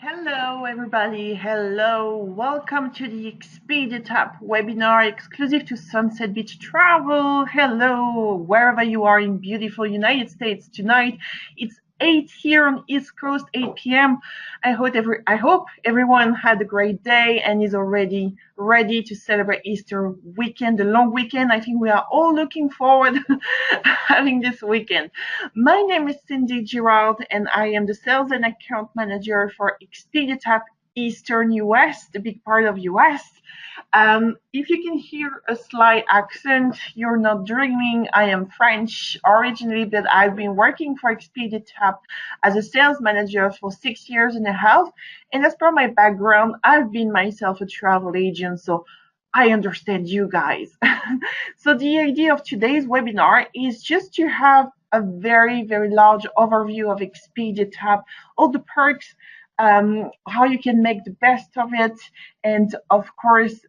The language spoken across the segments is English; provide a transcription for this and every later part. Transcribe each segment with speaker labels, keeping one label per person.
Speaker 1: Hello, everybody. Hello. Welcome to the Expedia TAAP webinar exclusive to Sunset Beach Travel. Hello, wherever you are in beautiful United States tonight. It's 8 here on East Coast, 8 p.m. I hope everyone had a great day and is already ready to celebrate Easter weekend, the long weekend. I think we are all looking forward having this weekend. My name is Cindy Girard, and I am the sales and account manager for Expedia TAAP Eastern US, the big part of US. If you can hear a slight accent, you're not dreaming. I am French originally, but I've been working for Expedia TAAP as a sales manager for 6 years and a half. And as per my background, I've been myself a travel agent, so I understand you guys. So the idea of today's webinar is just to have a very, very large overview of Expedia TAAP, all the perks, how you can make the best of it, and of course,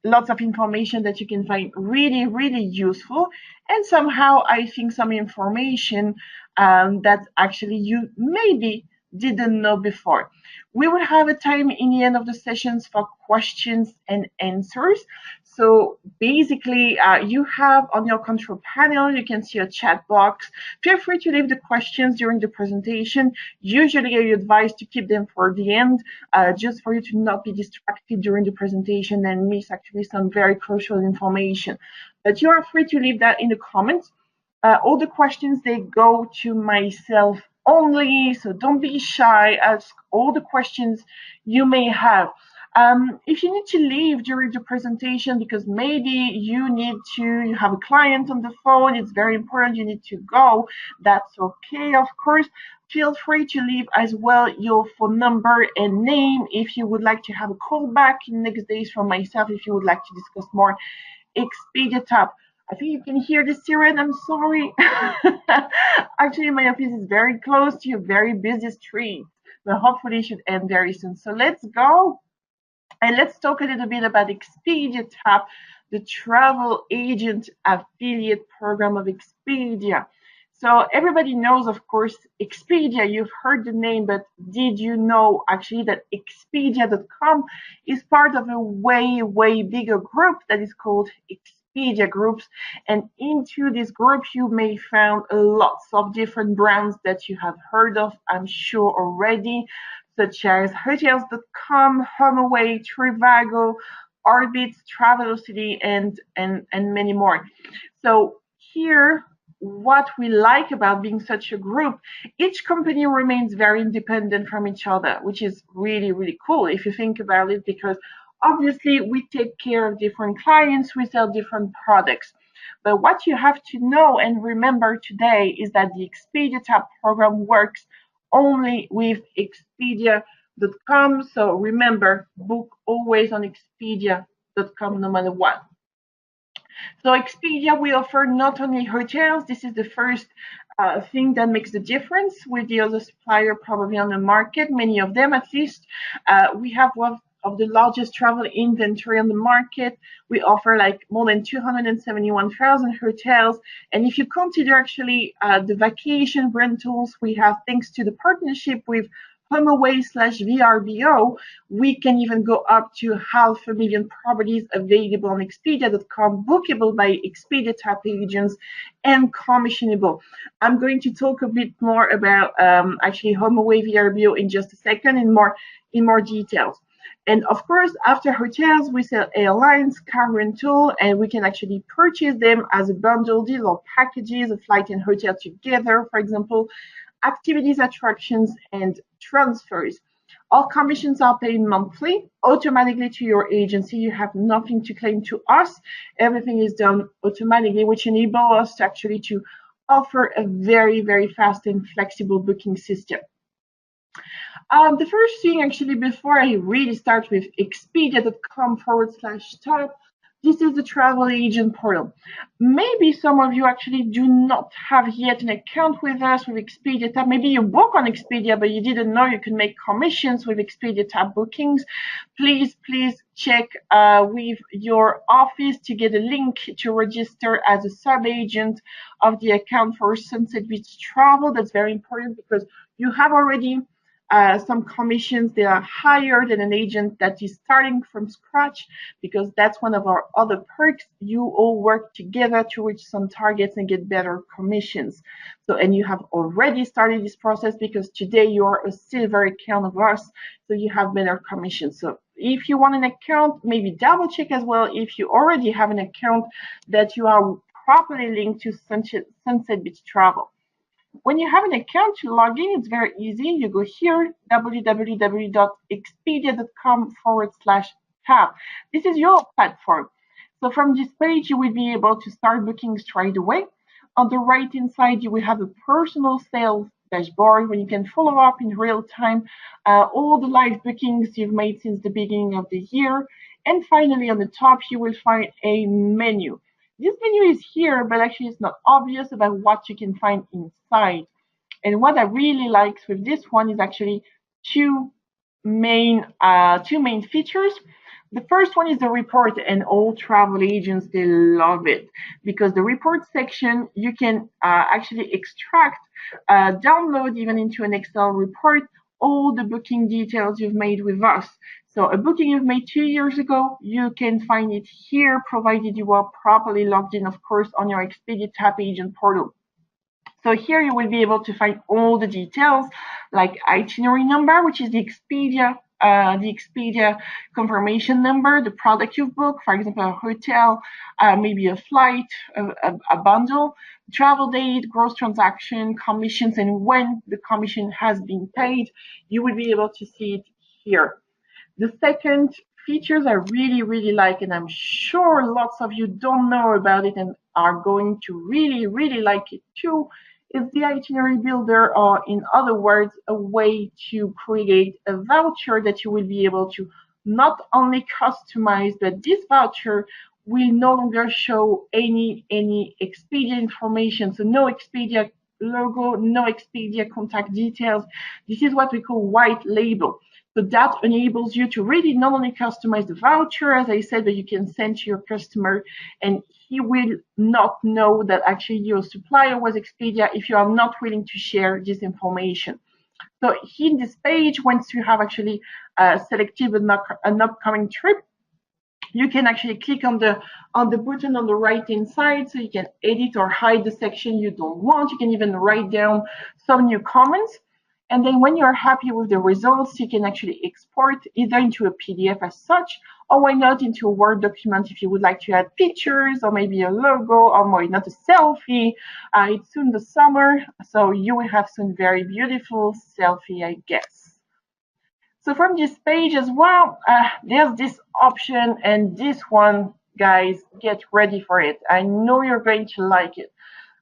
Speaker 1: lots of information that you can find really, really useful, and somehow I think some information that actually you maybe didn't know before. We will have a time in the end of the sessions for questions and answers. So basically, you have on your control panel, you can see a chat box. Feel free to leave the questions during the presentation. Usually, I advise to keep them for the end, just for you to not be distracted during the presentation and miss actually some very crucial information. But you are free to leave that in the comments. All the questions, they go to myself only, so don't be shy. Ask all the questions you may have. If you need to leave during the presentation because maybe you have a client on the phone, it's very important, you need to go, that's okay, of course. Feel free to leave as well your phone number and name if you would like to have a call back in the next days from myself, if you would like to discuss more Expedia TAAP. I think you can hear the siren. I'm sorry. Actually, my office is very close to a very busy street, but hopefully it should end very soon. So let's go and let's talk a little bit about Expedia TAAP, the travel agent affiliate program of Expedia. So everybody knows, of course, Expedia. You've heard the name, but did you know actually that Expedia.com is part of a way, way bigger group that is called Expedia Group? And into this group, you may find lots of different brands that you have heard of, I'm sure already, such as Hotels.com, HomeAway, Trivago, Orbit, Travelocity, and many more. So here, what we like about being such a group, each company remains very independent from each other, which is really, really cool if you think about it, because obviously we take care of different clients, we sell different products. But what you have to know and remember today is that the Expedia TAAP program works only with Expedia.com. So remember, book always on Expedia.com no matter what. So Expedia, we offer not only hotels. This is the first thing that makes the difference with the other supplier probably on the market, many of them at least. We have one of the largest travel inventory on the market. We offer like more than 271,000 hotels. And if you consider actually the vacation rentals we have, thanks to the partnership with HomeAway/VRBO, we can even go up to 500,000 properties available on Expedia.com, bookable by Expedia TAAP agents, and commissionable. I'm going to talk a bit more about actually HomeAway VRBO in just a second in more details. And of course, after hotels, we sell airlines, car rental, and we can actually purchase them as a bundle deal or packages, a flight and hotel together, for example, activities, attractions, and transfers. All commissions are paid monthly, automatically to your agency. You have nothing to claim to us. Everything is done automatically, which enables us to actually to offer a very, very fast and flexible booking system. The first thing, actually, before I really start with Expedia.com/TAAP, this is the travel agent portal. Maybe some of you actually do not have yet an account with us with Expedia TAAP. Maybe you book on Expedia, but you didn't know you can make commissions with Expedia TAAP bookings. Please check with your office to get a link to register as a sub-agent of the account for Sunset Beach Travel. That's very important because you have already Some commissions, they are higher than an agent that is starting from scratch, because that's one of our other perks. You all work together to reach some targets and get better commissions. So, and you have already started this process because today you are a silver account of us, so you have better commissions. So if you want an account, maybe double check as well if you already have an account that you are properly linked to Sunset Beach Travel. When you have an account to log in, it's very easy. You go here, www.expedia.com/TAAP. This is your platform. So from this page, you will be able to start booking straight away. On the right hand side, you will have a personal sales dashboard where you can follow up in real time all the live bookings you've made since the beginning of the year. And finally, on the top, you will find a menu. This menu is here, but actually it's not obvious about what you can find inside. And what I really like with this one is actually two main features. The first one is the report, and all travel agents, they love it, because the report section, you can actually extract, download even into an Excel report, all the booking details you've made with us. So a booking you've made 2 years ago, you can find it here, provided you are properly logged in, of course, on your Expedia TAAP agent portal. So here you will be able to find all the details, like itinerary number, which is the Expedia confirmation number, the product you've booked, for example, a hotel, maybe a flight, a bundle, travel date, gross transaction, commissions, and when the commission has been paid. You will be able to see it here. The second features I really, really like, and I'm sure lots of you don't know about it and are going to really, really like it too, is the itinerary builder, or in other words, a way to create a voucher that you will be able to not only customize, but this voucher will no longer show any Expedia information. So no Expedia logo, no Expedia contact details. This is what we call white label. So that enables you to really not only customize the voucher, as I said, but you can send to your customer, and he will not know that actually your supplier was Expedia if you are not willing to share this information. So in this page, once you have actually selected an upcoming trip, you can actually click on the button on the right hand side, so you can edit or hide the section you don't want. You can even write down some new comments. And then when you're happy with the results, you can actually export either into a PDF as such, or why not into a Word document if you would like to add pictures, or maybe a logo, or why not a selfie. It's soon the summer, so you will have some very beautiful selfie, I guess. So from this page as well, there's this option, and this one, guys, get ready for it. I know you're going to like it.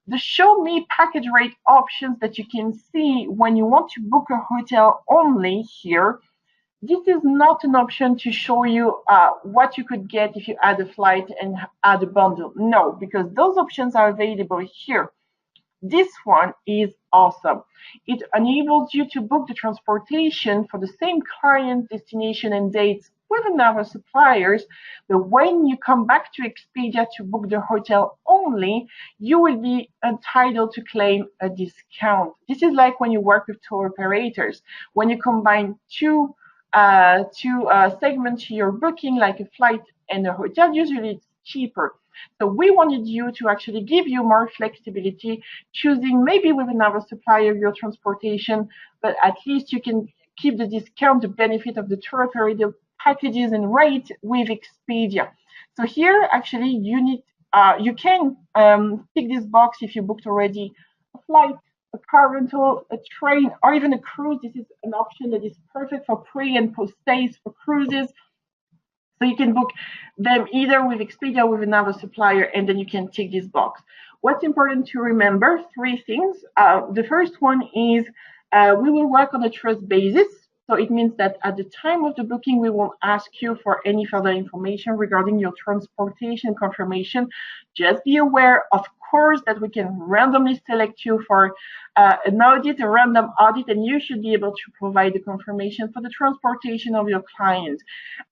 Speaker 1: The show me package rate options that you can see when you want to book a hotel only here. This is not an option to show you what you could get if you add a flight and add a bundle. No, because those options are available here. This one is awesome. It enables you to book the transportation for the same client, destination, and dates with another suppliers. But when you come back to Expedia to book the hotel only, you will be entitled to claim a discount. This is like when you work with tour operators. When you combine two segments to your booking, like a flight and a hotel, usually it's cheaper. So we wanted you to actually give you more flexibility, choosing maybe with another supplier your transportation, but at least you can keep the discount, the benefit of the tour operator packages and rate with Expedia. So here, actually, you can tick this box if you booked already a flight, a car rental, a train, or even a cruise. This is an option that is perfect for pre and post stays for cruises. So you can book them either with Expedia or with another supplier, and then you can tick this box. What's important to remember? 3 things. The first one is we will work on a trust basis. So it means that at the time of the booking, we won't ask you for any further information regarding your transportation confirmation. Just be aware, of course, that we can randomly select you for an audit, a random audit, and you should be able to provide the confirmation for the transportation of your client.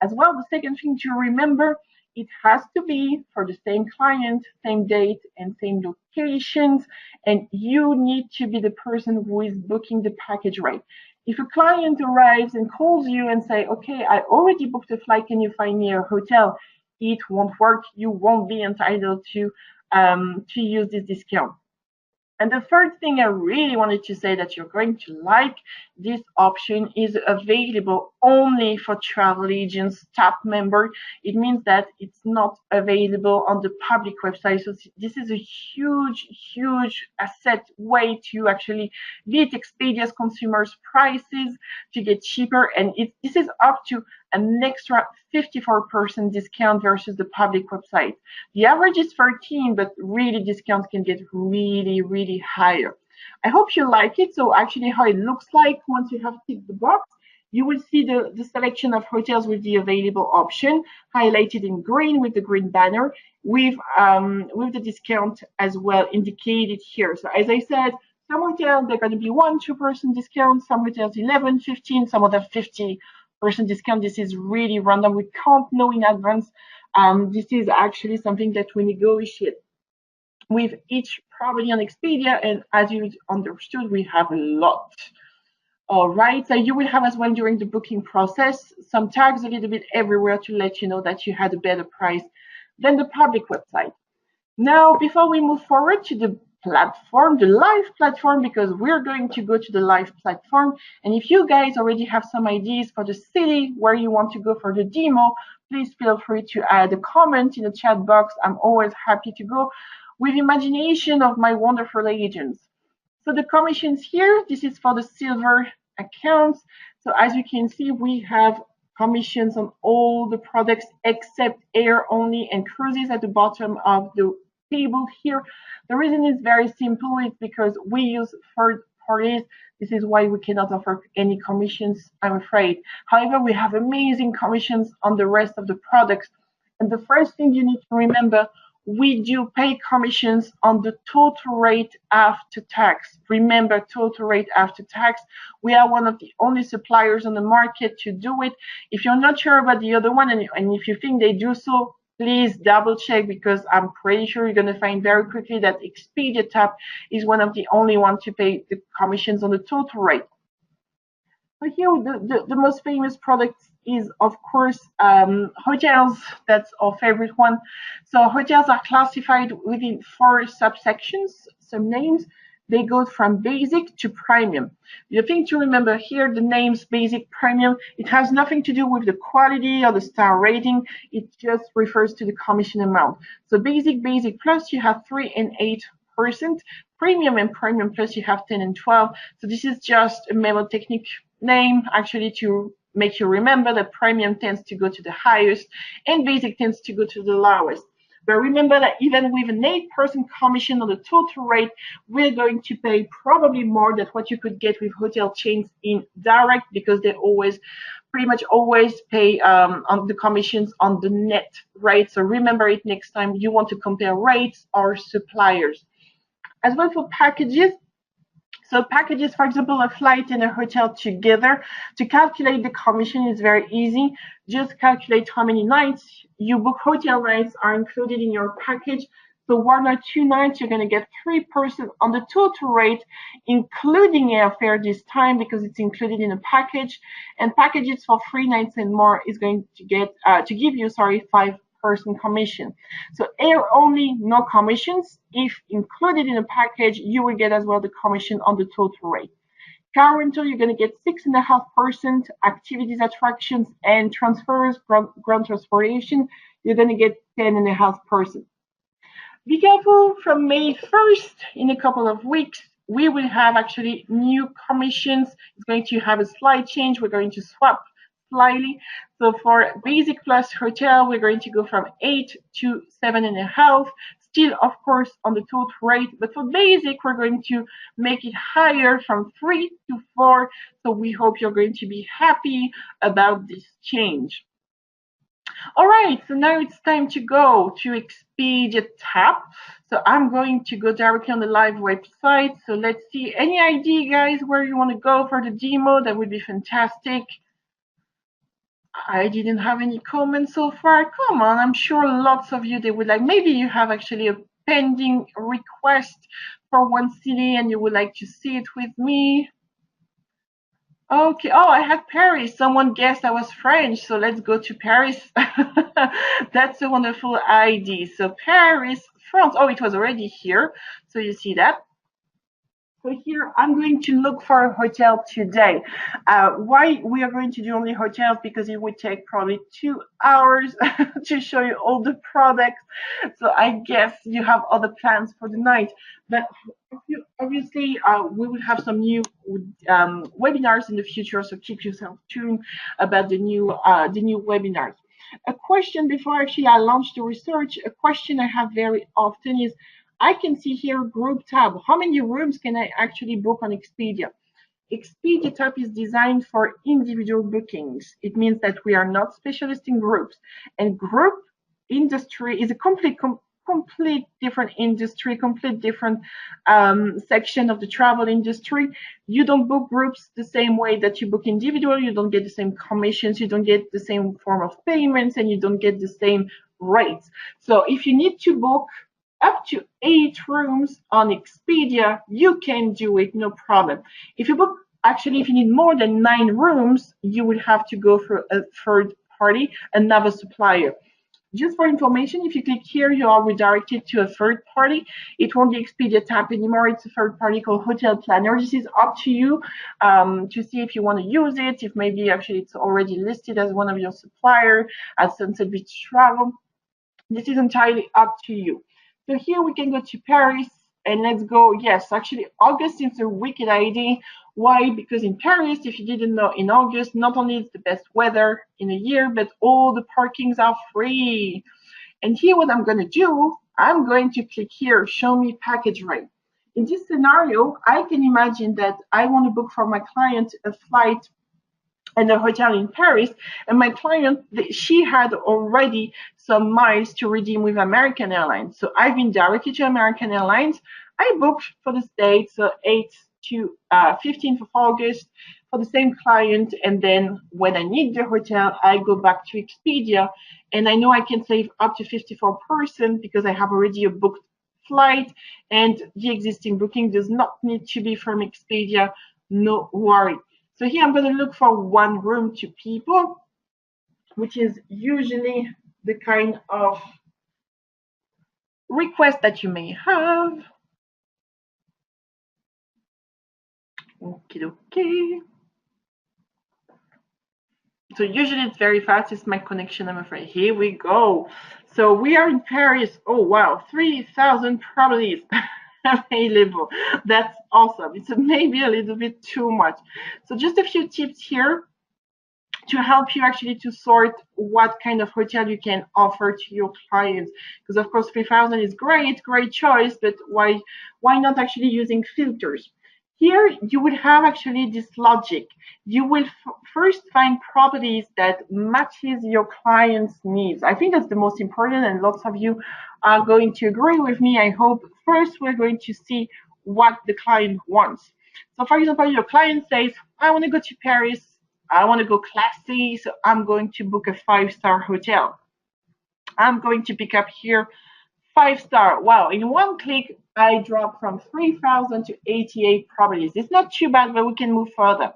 Speaker 1: As well, the second thing to remember, it has to be for the same client, same date, and same locations, and you need to be the person who is booking the package rate. If a client arrives and calls you and say, okay, I already booked a flight, can you find me a hotel? It won't work. You won't be entitled to use this discount. And the third thing I really wanted to say that you're going to like, this option is available only for travel agents, TAAP member. It means that it's not available on the public website. So this is a huge, huge asset way to actually beat Expedia's consumers prices to get cheaper. And this is up to an extra 54% discount versus the public website. The average is 13, but really discounts can get really, really higher. I hope you like it. So actually how it looks like once you have ticked the box, you will see the selection of hotels with the available option highlighted in green with the green banner with the discount as well indicated here. So as I said, some hotels, they're going to be 1-2% discount, some hotels 11, 15, some of them 50% discount. This is really random. We can't know in advance. This is actually something that we negotiate with each property on Expedia, and as you understood, we have a lot. All right, so you will have as well during the booking process some tags a little bit everywhere to let you know that you had a better price than the public website. Now, before we move forward to the platform, the live platform, because we're going to go to the live platform. And if you guys already have some ideas for the city where you want to go for the demo, please feel free to add a comment in the chat box. I'm always happy to go with imagination of my wonderful agents. So the commissions here, this is for the silver accounts. So as you can see, we have commissions on all the products except air only and cruises at the bottom of the table here. The reason is very simple. It's because we use third parties. This is why we cannot offer any commissions, I'm afraid. However, we have amazing commissions on the rest of the products. And the first thing you need to remember, we do pay commissions on the total rate after tax. Remember, total rate after tax. We are one of the only suppliers on the market to do it. If you're not sure about the other one, and if you think they do so, please double check, because I'm pretty sure you're going to find very quickly that Expedia TAAP is one of the only ones to pay the commissions on the total rate. So here, the most famous product is, of course, hotels. That's our favorite one. So hotels are classified within 4 subsections, some names. They go from basic to premium. The thing to remember here, the names basic, premium, it has nothing to do with the quality or the star rating. It just refers to the commission amount. So basic, basic plus, you have 3 and 8%. Premium and premium plus, you have 10 and 12. So this is just a mnemotechnic name actually to make you remember that premium tends to go to the highest and basic tends to go to the lowest. But remember that even with an 8% commission on the total rate, we're going to pay probably more than what you could get with hotel chains in direct, because they pretty much always pay on the commissions on the net rate. So remember it next time you want to compare rates or suppliers. As well for packages, so packages, for example, a flight and a hotel together, to calculate the commission is very easy. Just calculate how many nights you book. Hotel nights are included in your package. So 1 or 2 nights, you're going to get 3% on the total rate, including airfare this time, because it's included in a package. And packages for 3 nights and more is going to give you 5% commission. So air only, no commissions. If included in a package, you will get as well the commission on the total rate. Car rental, you're going to get 6.5%. Activities, attractions, and transfers, ground transportation, you're going to get 10.5%. Be careful, from May 1st, in a couple of weeks, we will have actually new commissions. It's going to have a slight change. We're going to swap slightly. So for basic plus hotel, we're going to go from 8 to 7.5. Still, of course, on the total rate, but for basic, we're going to make it higher from 3 to 4. So we hope you're going to be happy about this change. All right, so now it's time to go to Expedia TAAP. So I'm going to go directly on the live website. So let's see. Any idea, guys, where you want to go for the demo? That would be fantastic. I didn't have any comments so far. Come on, I'm sure lots of you, they would like, maybe you have actually a pending request for one city and you would like to see it with me. Okay. Oh, I had Paris. Someone guessed I was French, so let's go to Paris. That's a wonderful ID. So Paris, France. Oh, it was already here. So you see that. So here I'm going to look for a hotel today. Why we are going to do only hotels? Because it would take probably 2 hours to show you all the products. So I guess you have other plans for the night. But obviously, we will have some new webinars in the future. So keep yourself tuned about the new webinars. A question before actually I launch the research. A question I have very often is I can see here group tab. How many rooms can I actually book on Expedia? Expedia TAAP is designed for individual bookings. It means that we are not specialists in groups. And group industry is a complete different industry, complete different section of the travel industry. You don't book groups the same way that you book individual. You don't get the same commissions. You don't get the same form of payments, and you don't get the same rates. So if you need to book up to 8 rooms on Expedia, you can do it, no problem. If you book, actually, if you need more than 9 rooms, you would have to go for a third party, another supplier. Just for information, if you click here, you are redirected to a third party. It won't be Expedia TAAP anymore. It's a third party called Hotel Planner. This is up to you to see if you want to use it, if maybe actually it's already listed as one of your supplier at Sunset Beach Travel. This is entirely up to you. So here we can go to Paris and let's go. Yes, actually August is a wicked idea. Why? Because in Paris, if you didn't know, in August, not only is the best weather in a year, but all the parkings are free. And here what I'm going to do, I'm going to click here, show me package rate. In this scenario, I can imagine that I want to book for my client a flight and a hotel in Paris. And my client, she had already some miles to redeem with American Airlines. So I've been directly to American Airlines. I booked for the States, 8th to 15th of August for the same client. And then when I need the hotel, I go back to Expedia. And I know I can save up to 54% because I have already a booked flight and the existing booking does not need to be from Expedia. No worry. So here I'm going to look for 1 room to people, which is usually the kind of request that you may have. Okay, okay. So usually it's very fast. It's my connection, I'm afraid. Here we go. So we are in Paris. Oh, wow. 3,000 properties available. That's awesome. It's maybe a little bit too much. So just a few tips here to help you actually to sort what kind of hotel you can offer to your clients. Because of course 3,000 is great choice, but why not actually using filters? Here you would have actually this logic. You will first find properties that matches your client's needs. I think that's the most important, and lots of you are going to agree with me. I hope first we're going to see what the client wants. So for example, your client says, I want to go to Paris, I want to go classy, so I'm going to book a 5-star hotel. I'm going to pick up here 5-star. Wow, in one click, I drop from 3,000 to 88 properties. It's not too bad, but we can move further.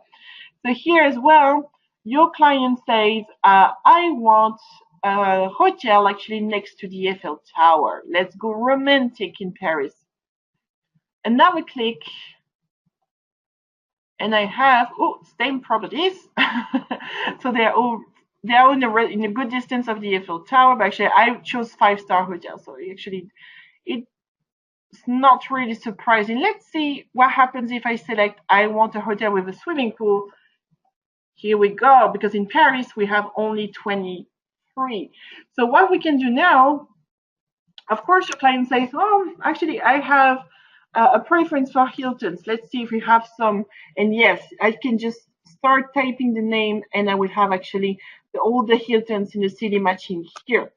Speaker 1: So here as well, your client says, I want a hotel actually next to the Eiffel Tower. Let's go romantic in Paris. And now we click and I have same properties. So they're in a good distance of the Eiffel Tower, but actually I chose 5-star hotel, so actually it's not really surprising. Let's see what happens if I select I want a hotel with a swimming pool. Here we go, because in Paris we have only 23. So what we can do now, of course, your client says, oh, actually I have a preference for Hiltons. Let's see if we have some. And yes, I can just start typing the name and I will have actually all the Hiltons in the city matching here.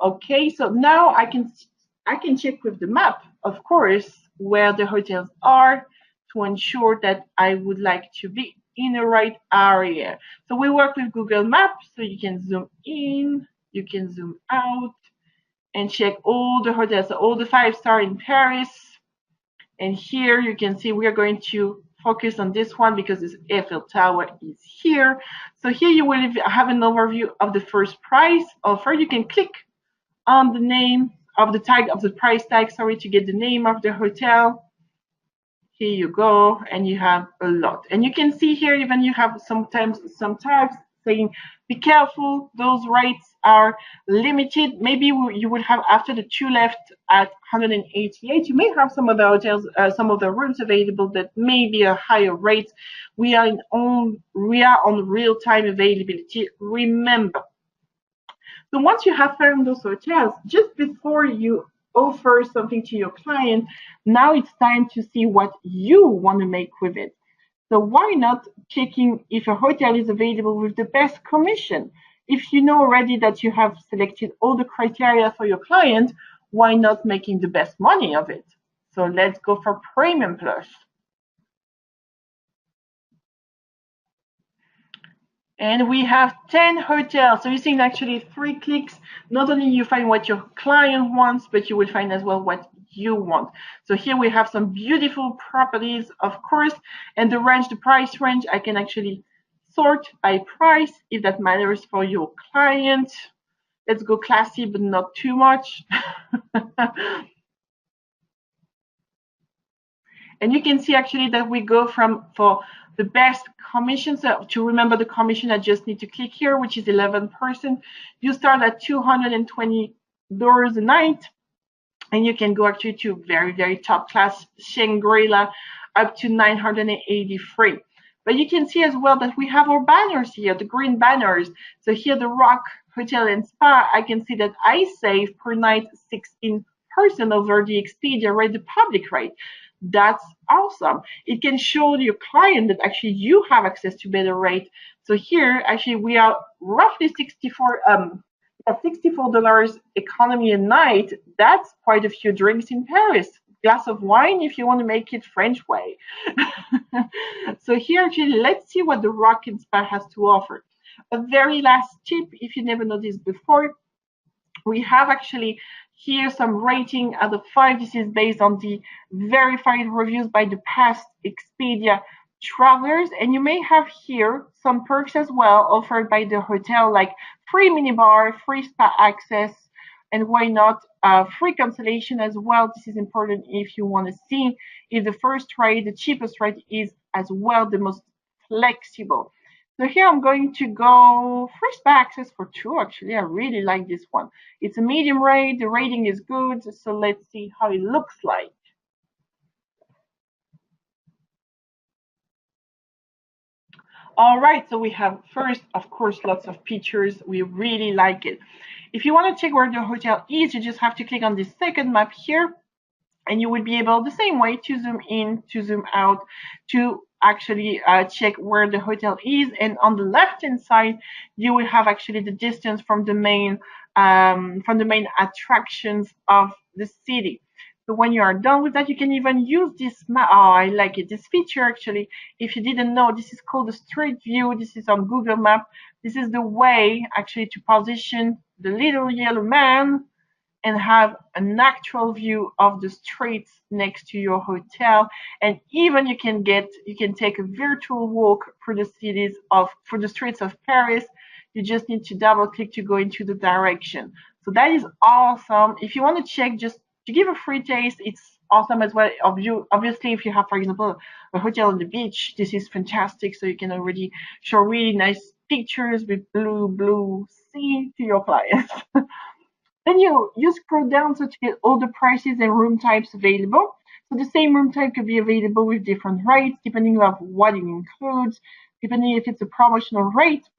Speaker 1: Okay, so now I can check with the map, of course, where the hotels are to ensure that I would like to be in the right area. So we work with Google Maps, so you can zoom in, you can zoom out, and check all the hotels, so all the 5-star in Paris. And here you can see we are going to focus on this one because this Eiffel Tower is here. So here you will have an overview of the first price offer. You can click on the name of the tag of the price tag, sorry, to get the name of the hotel. Here you go, and you have a lot. And you can see here, even you have sometimes some tags saying, be careful, those rates are limited. Maybe you would have, after the two left at 188, you may have some of the hotels, some of the rooms available that may be a higher rate. We are on real-time availability. Remember, so once you have found those hotels, just before you offer something to your client, now it's time to see what you want to make with it. So why not checking if a hotel is available with the best commission? If you know already that you have selected all the criteria for your client, why not making the best money of it? So let's go for Premium Plus. And we have 10 hotels. So you're seeing actually 3 clicks. Not only you find what your client wants, but you will find as well what you want. So here we have some beautiful properties, of course, and the range, the price range, I can actually sort by price if that matters for your client. Let's go classy, but not too much. And you can see actually that we go for the best commission. So to remember the commission, I just need to click here, which is 11%. You start at $220 a night, and you can go actually to very, very top class Shangri-La up to 983. But you can see as well that we have our banners here, the green banners. So here, the Rock Hotel and Spa, I can see that I save per night 16% over the Expedia rate, the public rate. That's awesome. It can show your client that actually you have access to better rate. So here, actually, we are roughly $64 economy a night. That's quite a few drinks in Paris. Glass of wine if you want to make it French way. So here, actually, let's see what the Rock and Spa has to offer. A very last tip, if you never noticed before, we have actually here some rating out of 5. This is based on the verified reviews by the past Expedia travelers. And you may have here some perks as well offered by the hotel, like free minibar, free spa access, and why not free cancellation as well. This is important if you want to see if the first rate, the cheapest rate, is as well the most flexible. So here I'm going to go free spa access for 2. Actually, I really like this one. It's a medium rate. The rating is good. So let's see how it looks like. All right, so we have first, of course, lots of pictures. We really like it. If you want to check where the hotel is, you just have to click on this second map here, and you will be able the same way to zoom in, to zoom out, to actually check where the hotel is. And on the left hand side, you will have actually the distance from the main attractions of the city. So when you are done with that, you can even use this map. Oh, I like it. This feature actually, if you didn't know, this is called the Street View. This is on Google Map. This is the way actually to position the little yellow man and have an actual view of the streets next to your hotel. And even you can take a virtual walk through the streets of Paris. You just need to double click to go into the direction. So that is awesome. If you want to check, just to give a free taste, it's awesome as well. Obviously, if you have, for example, a hotel on the beach, this is fantastic. So you can already show really nice pictures with blue sea to your clients. Then you scroll down so to get all the prices and room types available. So the same room type could be available with different rates, depending on what it includes, depending if it's a promotional rate,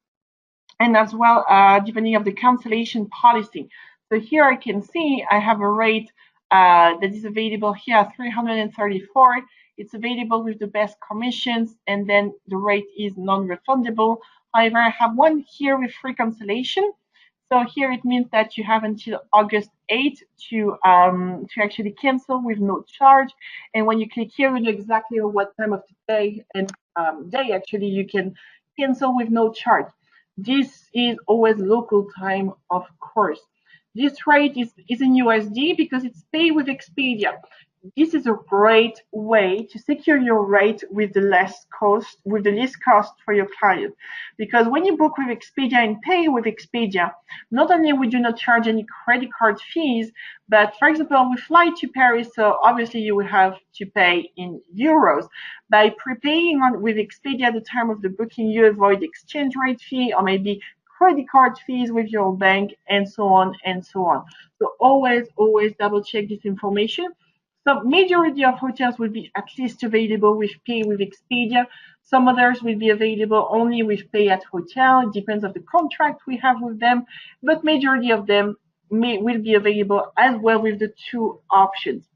Speaker 1: and as well depending on the cancellation policy. So here I can see I have a rate that is available here at 334. It's available with the best commissions, and then the rate is non-refundable. However, I have one here with free cancellation. So here it means that you have until August 8th to actually cancel with no charge. And when you click here, you know exactly what time of the day and day actually you can cancel with no charge. This is always local time, of course. This rate is in USD because it's paid with Expedia. this is a great way to secure your rate with the least cost for your client. Because when you book with Expedia and pay with Expedia, not only we do not charge any credit card fees, but for example, we fly to Paris, so obviously you will have to pay in euros. By prepaying on with Expedia at the time of the booking, you avoid exchange rate fee or maybe credit card fees with your bank and so on and so on. So always double check this information. So majority of hotels will be at least available with pay with Expedia. Some others will be available only with pay at hotel. It depends on the contract we have with them, but majority of them will be available as well with the two options.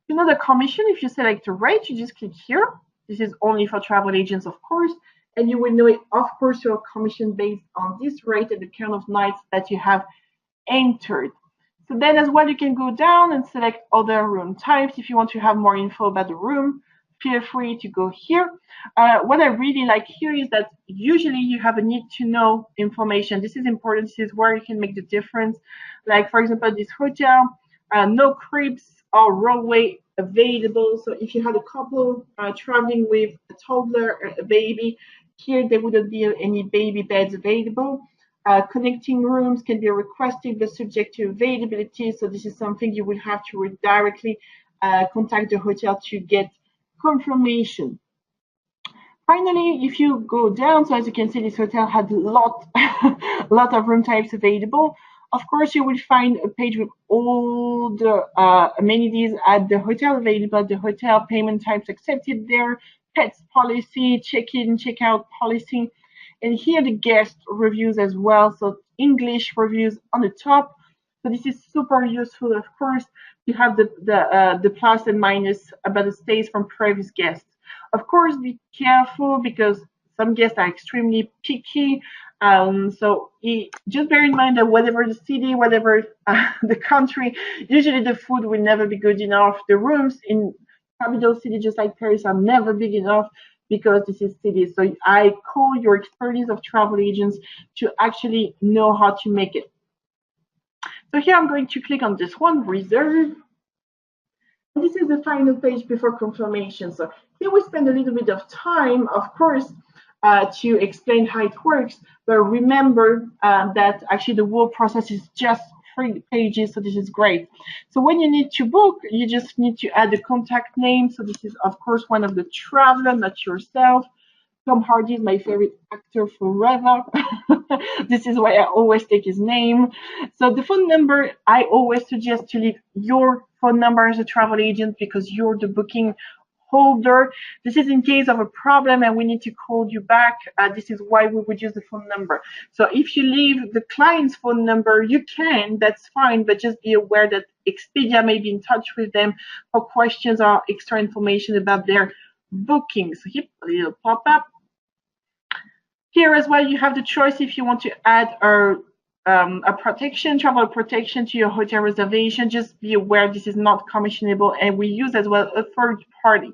Speaker 1: You know the commission, if you select a rate, you just click here. This is only for travel agents, of course, and you will know it, of course, your commission based on this rate and the count of nights that you have entered. So then as well, you can go down and select other room types. If you want to have more info about the room, feel free to go here. What I really like here is that usually you have a need to know information. This is important. This is where you can make the difference. Like for example, this hotel, no cribs or rollway available. So if you had a couple traveling with a toddler or a baby, here there wouldn't be any baby beds available. Connecting rooms can be requested but subject to availability. So this is something you will have to directly contact the hotel to get confirmation. Finally, if you go down, so as you can see, this hotel had a lot, lot of room types available. Of course, you will find a page with all the amenities at the hotel available, the hotel payment types accepted there, pets policy, check-in, check-out policy, and here the guest reviews as well. So English reviews on the top. So this is super useful, of course. You have the plus and minus about the stays from previous guests. Of course, be careful because some guests are extremely picky. Just bear in mind that whatever the city, whatever the country, usually the food will never be good enough. The rooms in capital city, just like Paris, are never big enough because this is city. So I call your expertise of travel agents to actually know how to make it. So here I'm going to click on this one, reserve. This is the final page before confirmation. So here we spend a little bit of time, of course, to explain how it works. But remember that actually the whole process is just 3 pages, so this is great. So when you need to book, you just need to add a contact name. So this is, of course, one of the traveler, not yourself. Tom Hardy is my favorite actor forever. This is why I always take his name. So the phone number, I always suggest to leave your phone number as a travel agent because you're the booking holder. This is in case of a problem and we need to call you back. This is why we would use the phone number. So if you leave the client's phone number, you can, that's fine, but just be aware that Expedia may be in touch with them for questions or extra information about their bookings. So here, a little pop-up. Here as well, you have the choice if you want to add a protection, travel protection to your hotel reservation. Just be aware this is not commissionable, and we use as well a third party.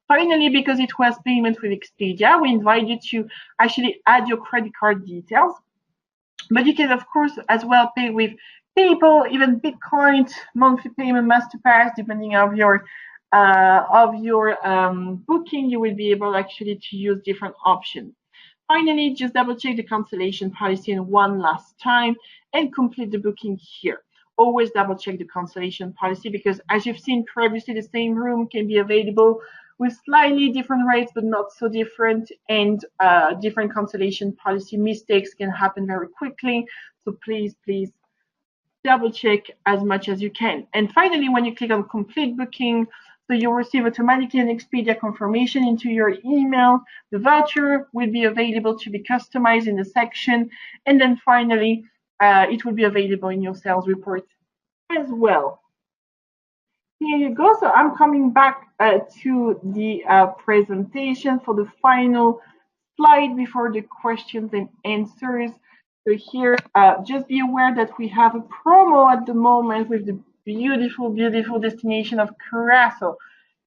Speaker 1: Finally, because it was payment with Expedia, we invite you to actually add your credit card details. But you can, of course, as well pay with PayPal, even Bitcoin, monthly payment, MasterPass, depending of your booking. You will be able actually to use different options. Finally, just double check the cancellation policy one last time and complete the booking here. Always double check the cancellation policy because as you've seen previously, the same room can be available with slightly different rates, but not so different, and different cancellation policy mistakes can happen very quickly. So please double check as much as you can. And finally, when you click on complete booking, so you'll receive automatically an Expedia confirmation into your email. The voucher will be available to be customized in the section. And then finally, it will be available in your sales report as well. Here you go. So I'm coming back to the presentation for the final slide before the questions and answers. So here, just be aware that we have a promo at the moment with the beautiful, beautiful destination of Curacao.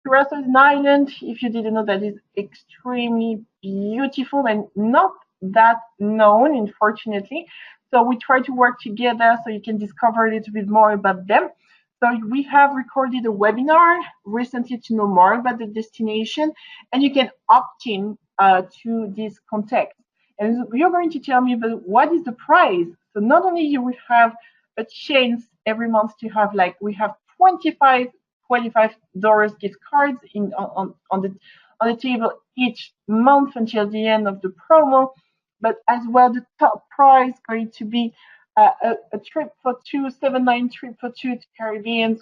Speaker 1: Curacao is an island, if you didn't know, that is extremely beautiful and not that known, unfortunately. So we try to work together so you can discover a little bit more about them. So we have recorded a webinar recently to know more about the destination, and you can opt in to this contact. And you're going to tell me, but what is the price? So not only you will have a chance every month to have, like, we have 25 gift cards on the table each month until the end of the promo, but as well the top prize going to be a trip for two, 7 night trip for two to Caribbean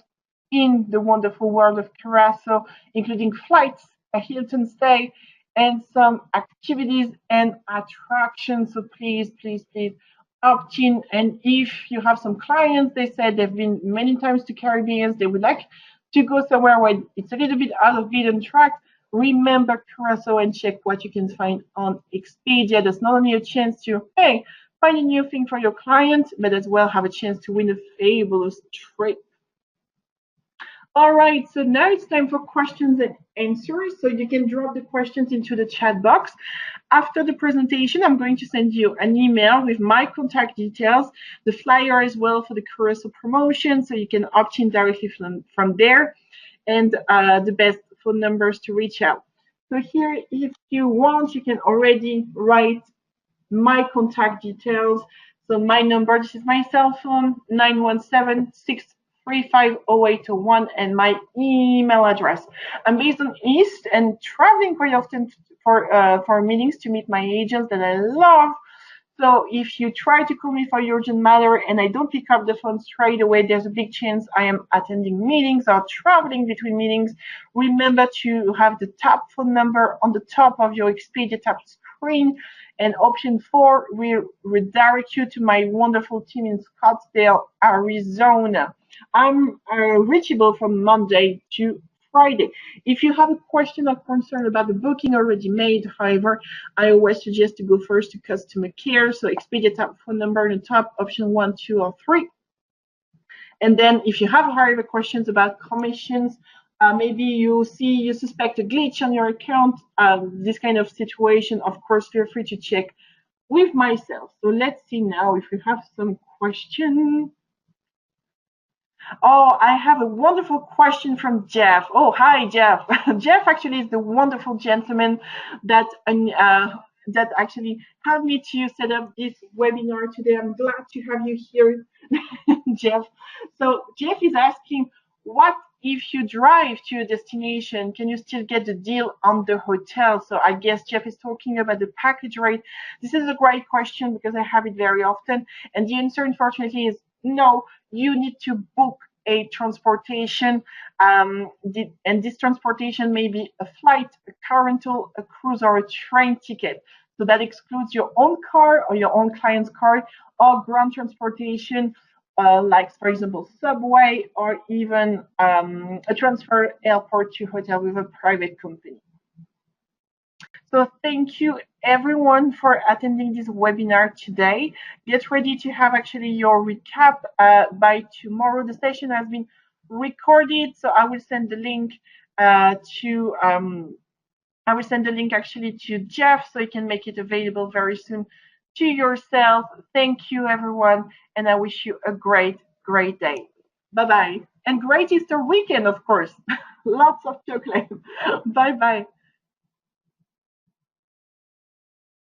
Speaker 1: in the wonderful world of Curacao, including flights, a Hilton stay, and some activities and attractions. So please, please, please opt in. And if you have some clients, they said they've been many times to Caribbean, they would like to go somewhere where it's a little bit out of beaten track. Remember Curacao and check what you can find on Expedia. There's not only a chance to, hey, find a new thing for your client, but as well have a chance to win a fabulous trip. All right, so now it's time for questions and answers. So you can drop the questions into the chat box. After the presentation, I'm going to send you an email with my contact details, the flyer as well for the Curacao promotion, so you can opt in directly from there, and the best phone numbers to reach out. So here, if you want, you can already write my contact details. So my number, this is my cell phone, 917-635-0801, and my email address. I'm based on East and traveling quite often for meetings to meet my agents that I love. So if you try to call me for urgent matter and I don't pick up the phone straight away, there's a big chance I am attending meetings or traveling between meetings. Remember to have the TAAP phone number on the top of your Expedia TAAP screen. And option 4 will redirect you to my wonderful team in Scottsdale, Arizona. I'm reachable from Monday to Friday. If you have a question or concern about the booking already made, however, I always suggest to go first to customer care. So Expedia TAAP phone number on the top, option 1, 2, or 3. And then if you have, however, questions about commissions, maybe you suspect a glitch on your account, this kind of situation, of course, feel free to check with myself. So let's see now if we have some questions. Oh, I have a wonderful question from Jeff. Oh, hi, Jeff. Jeff actually is the wonderful gentleman that that actually helped me to set up this webinar today. I'm glad to have you here, Jeff. So Jeff is asking, what if you drive to a destination? Can you still get the deal on the hotel? So I guess Jeff is talking about the package rate. This is a great question because I have it very often. And the answer, unfortunately, is no. You need to book a transportation, and this transportation may be a flight, a car rental, a cruise, or a train ticket. So that excludes your own car or your own client's car, or ground transportation, like, for example, subway, or even a transfer airport to hotel with a private company. So thank you everyone for attending this webinar today. Get ready to have actually your recap by tomorrow. The session has been recorded, so I will send the link actually to Jeff so you can make it available very soon to yourself. Thank you everyone, and I wish you a great, great day. Bye-bye. And great Easter weekend, of course. Lots of chocolate. Bye-bye.